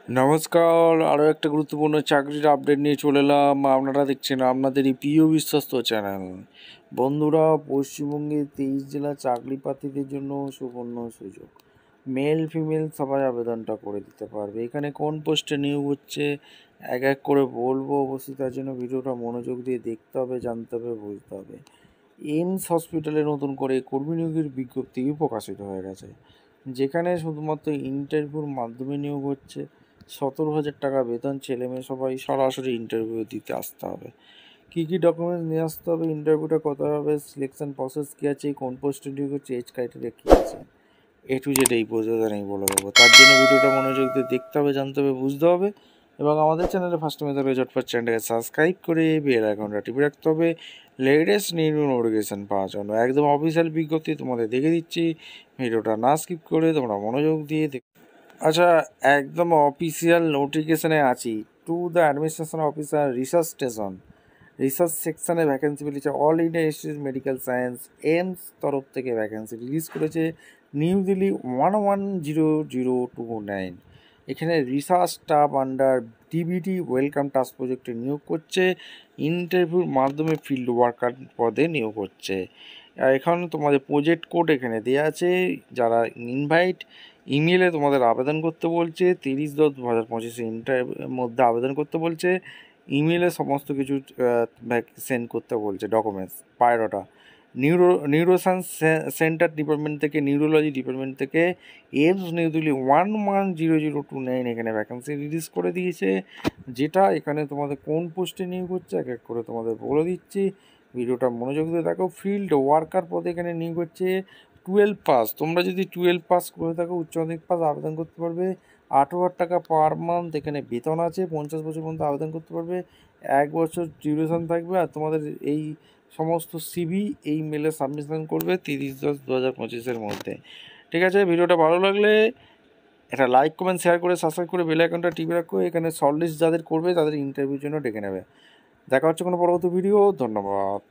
নমস্কার, আরও একটা গুরুত্বপূর্ণ চাকরির আপডেট নিয়ে চলে এলাম। আপনারা দেখছেন আপনাদের এই প্রিয় বিশ্বস্ত চ্যানেল। বন্ধুরা, পশ্চিমবঙ্গে 23 জেলা চাকরি প্রার্থীদের জন্য সুবর্ণ সুযোগ। মেল ফিমেল সবাই আবেদনটা করে দিতে পারবে। এখানে কোন পোস্টে নিয়োগ হচ্ছে এক এক করে বলবো। অবশ্যই তার জন্য ভিডিওটা মনোযোগ দিয়ে দেখতে হবে, জানতে হবে, বুঝতে হবে। এইমস হসপিটালে নতুন করে কর্মী নিয়োগের বিজ্ঞপ্তি প্রকাশিত হয়ে গেছে, যেখানে শুধুমাত্র ইন্টারভিউর মাধ্যমে নিয়োগ হচ্ছে। 17,000 টাকা বেতন, ছেলেমেয়ে সবাই সরাসরি ইন্টারভিউ দিতে আসতে হবে। কী কী ডকুমেন্টস নিয়ে আসতে হবে, ইন্টারভিউটা কত হবে, সিলেকশন প্রসেস কী আছে, কোন পোস্টে নিয়োগ হচ্ছে, এজ ক্রাইটেরিয়া কী আছে, এ টু জেড এই পর্যন্ত নেই বলে দেবো। তার জন্য ভিডিওটা মনোযোগ দিয়ে দেখতে হবে, জানতে হবে, বুঝতে হবে। এবং আমাদের চ্যানেলে ফার্স্ট টাইম তাহলে ঝটপট চ্যানেলটাকে সাবস্ক্রাইব করে বেল আইকনটা টিপে রাখতে হবে লেটেস্ট নিউ নোটিফিকেশান পাওয়ার জন্য। একদম অফিসিয়াল বিজ্ঞপ্তি তোমাদের দেখে দিচ্ছি, ভিডিওটা না স্কিপ করে তোমরা মনোযোগ দিয়ে আচ্ছা, একদম অফিসিয়াল নোটিফিকেশানে আছি। To the administration officer research station, research সেকশানে ভ্যাকেন্সি বেরিয়েছে। All India Institute medical science, AIIMS তরফ থেকে ভ্যাকেন্সি রিলিজ করেছে। নিউ দিল্লি 110029। এখানে research staff under DBT Welcome Task প্রজেক্টে নিয়োগ করছে। ইন্টারভিউর মাধ্যমে ফিল্ড ওয়ার্কার পদে নিয়োগ হচ্ছে। আর এখন তোমাদের প্রজেক্ট কোড এখানে দেওয়া আছে। যারা ইনভাইট ইমেলে তোমাদের আবেদন করতে বলছে, 30/10/2025 মধ্যে আবেদন করতে বলছে। ইমেলে সমস্ত কিছু সেন্ড করতে বলছে, documents, biodata. Neuroscience centre department থেকে, নিউরোলজি ডিপার্টমেন্ট থেকে এইমস নিউ দিল্লি 110029 এখানে ভ্যাকেন্সি রিলিজ করে দিয়েছে। যেটা এখানে তোমাদের কোন পোস্টে নিয়োগ হচ্ছে এক এক করে তোমাদের বলে দিচ্ছি, ভিডিওটা মনোযোগ দিয়ে দেখো। ফিল্ড ওয়ার্কার পদে এখানে নিয়োগ হচ্ছে। 12 পাস, তোমরা যদি 12 পাস করে থাকো, উচ্চ মাধ্যমিক পাস, আবেদন করতে পারবে। 8,000 টাকা পার মান্থ এখানে বেতন আছে। 50 বছর পর্যন্ত আবেদন করতে পারবে। 1 বছর ডিউরেশন থাকবে। আর তোমাদের এই সমস্ত সিভি এই মেলে সাবমিশন করবে 30/10/2025 মধ্যে। ঠিক আছে, ভিডিওটা ভালো লাগলে একটা লাইক, কমেন্ট, শেয়ার করে সাবস্ক্রাইব করে বেল আইকনটা টিপে রাখো। এখানে শর্ট লিস্ট যাদের করবে তাদের ইন্টারভিউর জন্য ডেকে নেবে। দেখা হচ্ছে কোনো পরবর্তী ভিডিও। ধন্যবাদ।